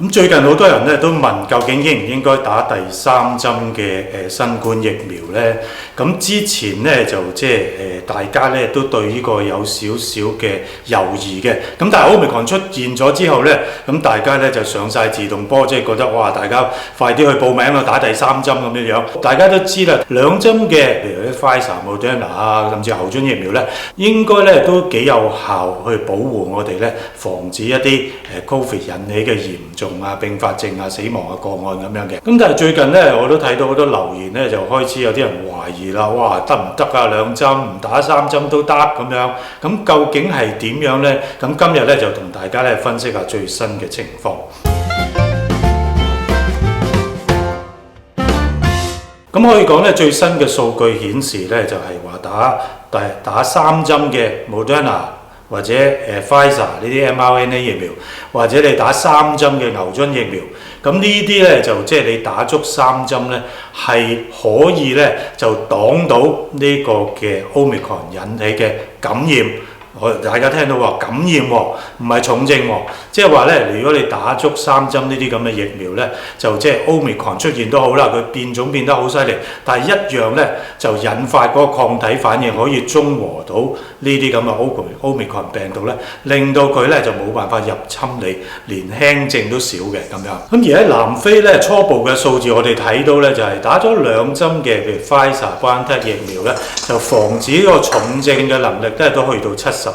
咁最近好多人咧都問，究竟應唔應該打第三針嘅新冠疫苗呢？咁之前咧就大家咧都對呢個有少少嘅猶豫嘅。咁但係 Omicron 出現咗之後咧，咁大家咧就上晒自動波，覺得哇！大家快啲去報名啦，打第三針咁樣樣。大家都知啦，兩針嘅譬如啲 Pfizer、Moderna 啊，甚至猴津疫苗咧，應該咧都幾有效去保護我哋咧，防止一啲COVID 引起嘅嚴重併發症死亡嘅個案咁樣嘅。咁但係最近咧，我都睇到好多留言咧，就開始有啲人懷疑啦，哇，得唔得啊？兩針唔打三針都得咁樣。咁究竟係點樣呢？咁今日咧就同大家咧分析下最新嘅情況。咁可以講咧，最新嘅數據顯示咧，就係話打三針嘅 Moderna 或者Pfizer 呢啲 mRNA 疫苗，或者你打三針嘅牛津疫苗，咁呢啲咧就你打足三針咧，係可以咧就擋到呢個嘅 Omicron 引起嘅感染。大家聽到話感染喎，唔係重症喎，即係話咧，如果你打足三針呢啲咁嘅疫苗咧，就Omicron 出現都好啦，佢變種變得好犀利，但係一樣咧就引發嗰個抗體反應，可以中和到呢啲咁嘅 Omicron 病毒咧，令到佢咧就冇辦法入侵你，連輕症都少嘅咁樣。咁而喺南非咧，初步嘅數字我哋睇到咧，就係打咗兩針嘅，譬如 Pfizer-BioNTech 疫苗咧，就防止呢個重症嘅能力咧都去到70%，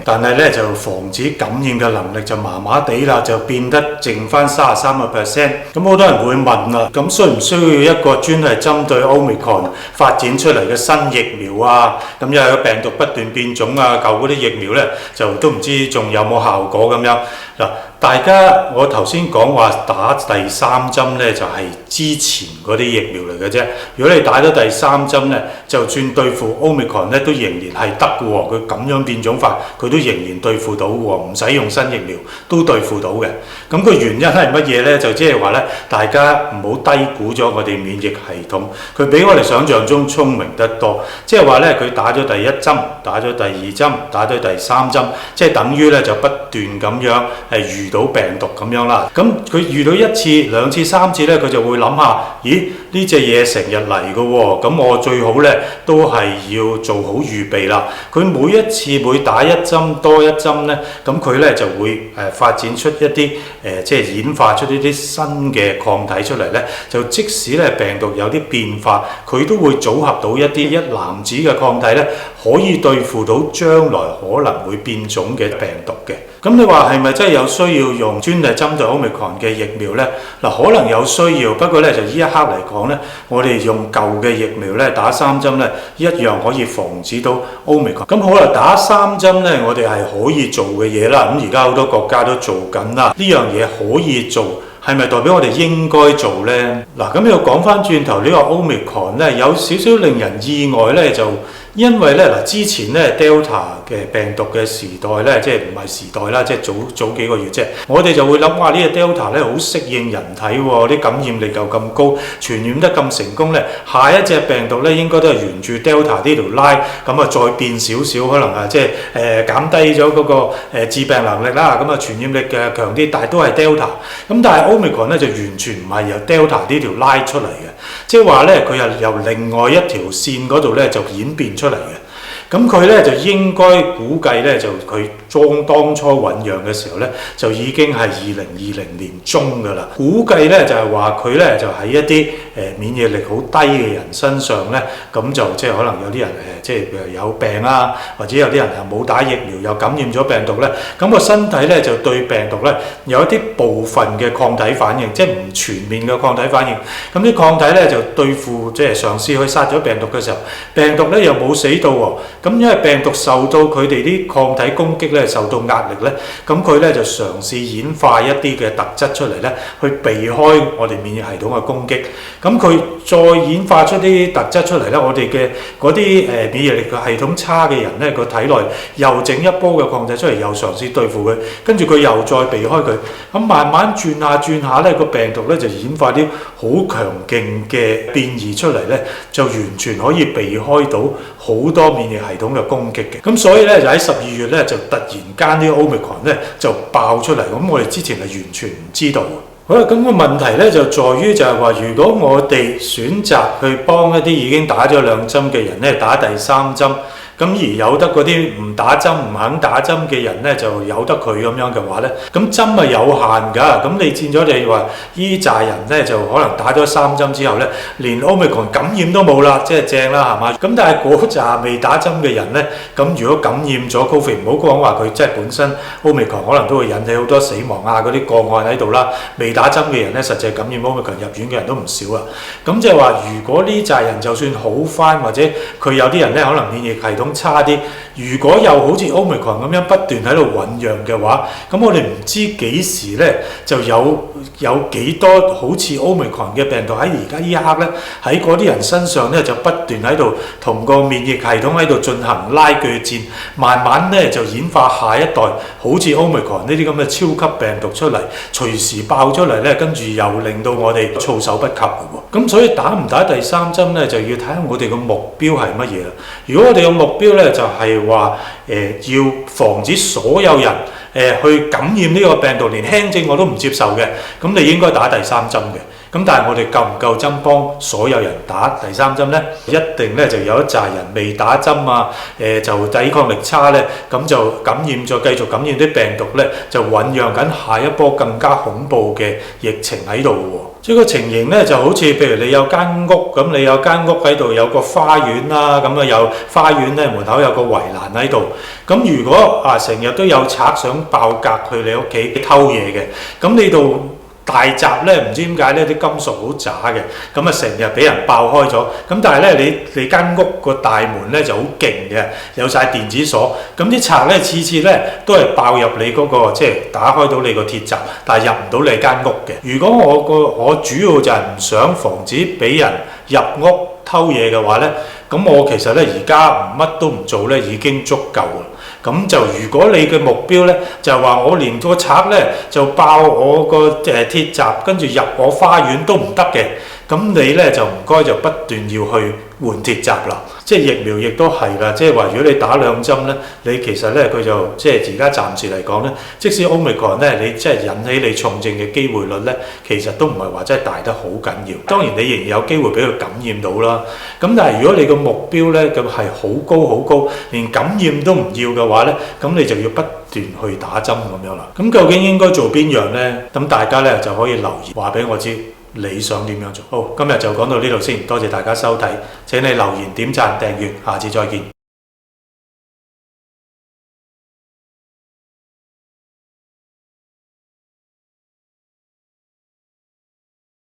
但係咧就防止感染嘅能力就麻麻地啦，就變得剩翻33%。咁好多人會問啦，咁需唔需要一個專係針對 Omicron 發展出嚟嘅新疫苗啊？咁因為病毒不斷變種啊，舊嗰啲疫苗咧就都唔知仲有冇效果咁樣嗱。大家我頭先講話打第三針咧，就係之前嗰啲疫苗嚟嘅啫。如果你打咗第三針咧，就算對付 Omicron 咧，都仍然係得嘅喎。佢咁樣變種法，佢都仍然對付到嘅喎，唔使用新疫苗都對付到嘅。咁個原因係乜嘢咧？就即係話咧，大家唔好低估咗我哋免疫系統，佢比我哋想象中聰明得多。即係話咧，佢打咗第一針，打咗第二針，打咗第三針，即係等於咧就不斷咁樣遇到病毒咁樣啦，咁佢遇到一次、兩次、三次咧，佢就會諗下，咦，呢隻嘢成日嚟嘅喎，咁我最好咧都係要做好預備啦。佢每一次每打一針多一針咧，咁佢咧就會發展出一啲即係演化出呢啲新嘅抗體出嚟咧，就即使咧病毒有啲變化，佢都會組合到一籃子嘅抗體咧，可以對付到將來可能會變種嘅病毒嘅。咁你話係咪真係有需要用專係針對 Omicron 嘅疫苗呢？嗱，可能有需要，不過咧就呢一刻嚟講咧，我哋用舊嘅疫苗咧打三針咧，一樣可以防止到 Omicron。咁好啦，打三針咧，我哋係可以做嘅嘢啦。咁而家好多國家都做緊啦，呢樣嘢可以做，係咪代表我哋應該做呢？嗱，咁又講翻轉頭呢個 Omicron 咧，有少少令人意外咧，就因為咧嗱，之前咧 Delta 嘅病毒嘅時代咧，即係唔係時代啦，即係早幾個月啫，我哋就會諗哇，呢個 Delta 咧好適應人體喎，啲感染力又咁高，傳染得咁成功咧，下一隻病毒咧應該都係沿住 Delta 呢條拉，咁啊再變少少，可能即係減低咗嗰個致病能力啦，咁啊傳染力嘅強啲，但係都係 Delta。咁但係 Omicron 咧就完全唔係由 Delta 呢條拉出嚟嘅，即係話咧佢係由另外一條線嗰度咧就演變出嚟嘅。咁佢咧就應該估計咧，就佢當初醖釀嘅時候咧，就已經係2020年中㗎啦。估計咧就係話佢咧就喺一啲免疫力好低嘅人身上咧，咁就即係可能有啲人即係譬如有病啊，或者有啲人又冇打疫苗又感染咗病毒咧，咁個身體咧就對病毒咧有一啲部分嘅抗體反應，即係唔全面嘅抗體反應。咁啲抗體咧就對付即係嘗試去殺咗病毒嘅時候，病毒咧又冇死到喎。咁因為病毒受到佢哋啲抗體攻擊咧，受到壓力咧，咁佢咧就嘗試演化一啲嘅特質出嚟咧，去避開我哋免疫系統嘅攻擊。咁佢再演化出啲特質出嚟咧，我哋嘅嗰啲免疫力嘅系統差嘅人咧，個體內又整一波嘅抗體出嚟，又嘗試對付佢，跟住佢又再避開佢。咁慢慢轉下咧，個病毒咧就演化啲好好強勁嘅變異出嚟呢，就完全可以避開到好多免疫系統嘅攻擊嘅。咁所以呢，就喺12月呢，就突然間啲 Omicron 呢就爆出嚟，咁我哋之前係完全唔知道。好啦，咁個問題咧就在於就係話，如果我哋選擇去幫一啲已經打咗2針嘅人咧打第3針，咁而有得嗰啲唔打針唔肯打針嘅人咧就有得佢咁樣嘅話咧，咁針係有限㗎。咁你佔咗你話依紮人咧就可能打咗3針之後咧，連 Omicron 感染都冇啦，即係正啦，係嘛？咁但係嗰紮未打針嘅人咧，咁如果感染咗 Covid， 唔好講話佢即係本身 Omicron 可能都會引起好多死亡啊嗰啲個案喺度啦。未打針嘅人咧，實際感染 Omicron 入院嘅人都唔少啦。咁即係話，如果呢紮人就算好返，或者佢有啲人咧可能免疫系統差啲，如果又好似 Omicron 咁樣不斷喺度醖釀嘅話，咁我哋唔知幾時咧就有幾多好似 Omicron 嘅病毒喺而家呢一刻咧喺嗰啲人身上咧就不斷喺度同個免疫系統喺度進行拉鋸戰，慢慢咧就演化下一代好似 Omicron 呢啲咁嘅超級病毒出嚟，隨時爆出嚟咧，跟住又令到我哋措手不及嘅喎。咁所以打唔打第3針咧，就要睇下我哋個目標係乜嘢啦。如果我哋嘅目標咧就係話要防止所有人去感染呢個病毒，連輕症我都唔接受嘅，咁你應該打第3針嘅。咁但係我哋夠唔夠針幫所有人打第3針呢？一定咧就有一紮人未打針啊，就抵抗力差咧，咁就感染咗，繼續感染啲病毒咧，就醖釀緊下一波更加恐怖嘅疫情喺度喎。即係個情形咧就好似譬如你有間屋咁，你有間屋喺度有個花園啦，咁啊有花園咧門口有個圍欄喺度，咁如果成日都有賊想爆格去你屋企偷嘢嘅，咁你度大閘咧唔知點解咧啲金屬好渣嘅，咁啊成日俾人爆開咗，咁但係咧你間屋個大門咧就好勁嘅，有晒電子鎖，咁啲賊咧次次咧都係爆入你嗰個即係打開到你個鐵閘，但係入唔到你間屋嘅。如果我主要就係唔想防止俾人入屋偷嘢嘅話咧，咁我其實咧而家乜都唔做咧已經足夠啦。咁就如果你嘅目標咧就係話我連個賊咧就爆我個鐵閘，跟住入我花園都唔得嘅，咁你咧就唔該就不斷要去換鐵閘啦。即係疫苗亦都係啦，即係話如果你打2針咧，你其實咧佢就即係而家暫時嚟講咧，即使 Omicron 咧你即係引起你重症嘅機會率咧，其實都唔係話真係大得好緊要。當然你仍然有機會俾佢感染到啦。咁但係如果你個目標咧咁係好高好高，連感染都唔要嘅話咧，咁你就要不斷去打針咁樣啦。咁究竟應該做邊樣咧？咁大家咧就可以留言話俾我知。你想點樣做？好，今日就講到呢度先，多謝大家收睇，請你留言、點讚、訂閱，下次再見。